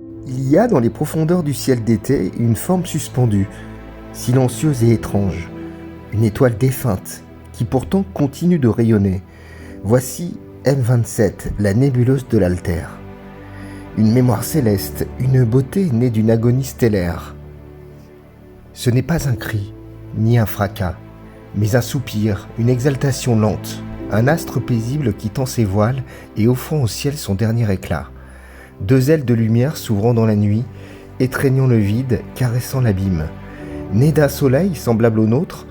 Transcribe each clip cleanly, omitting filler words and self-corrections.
Il y a dans les profondeurs du ciel d'été une forme suspendue, silencieuse et étrange, une étoile défunte qui pourtant continue de rayonner. Voici M27, la nébuleuse de l'Altaire. Une mémoire céleste, une beauté née d'une agonie stellaire. Ce n'est pas un cri, ni un fracas, mais un soupir, une exaltation lente, un astre paisible qui tend ses voiles et offrant au ciel son dernier éclat. Deux ailes de lumière s'ouvrant dans la nuit, étreignant le vide, caressant l'abîme. Née d'un soleil semblable au nôtre,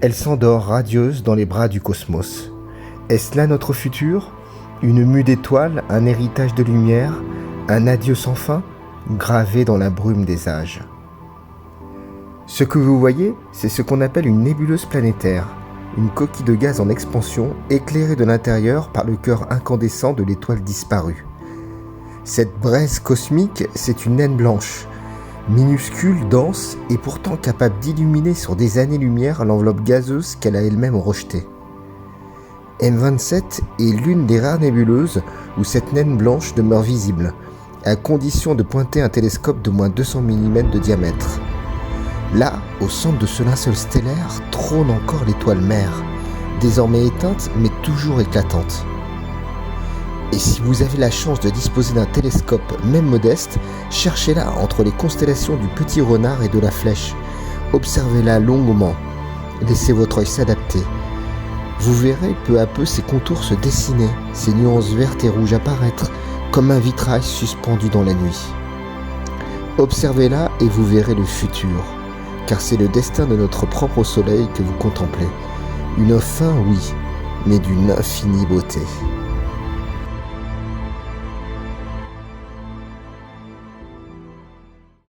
elle s'endort radieuse dans les bras du cosmos. Est-ce là notre futur ? Une mue d'étoiles, un héritage de lumière, un adieu sans fin, gravé dans la brume des âges. Ce que vous voyez, c'est ce qu'on appelle une nébuleuse planétaire, une coquille de gaz en expansion, éclairée de l'intérieur par le cœur incandescent de l'étoile disparue. Cette braise cosmique, c'est une naine blanche, minuscule, dense et pourtant capable d'illuminer sur des années-lumière l'enveloppe gazeuse qu'elle a elle-même rejetée. M27 est l'une des rares nébuleuses où cette naine blanche demeure visible, à condition de pointer un télescope de moins 200 mm de diamètre. Là, au centre de ce linceul stellaire, trône encore l'étoile mère, désormais éteinte mais toujours éclatante. Et si vous avez la chance de disposer d'un télescope, même modeste, cherchez-la entre les constellations du Petit Renard et de la Flèche. Observez-la longuement. Laissez votre œil s'adapter. Vous verrez peu à peu ses contours se dessiner, ses nuances vertes et rouges apparaître, comme un vitrail suspendu dans la nuit. Observez-la et vous verrez le futur, car c'est le destin de notre propre soleil que vous contemplez. Une fin, oui, mais d'une infinie beauté.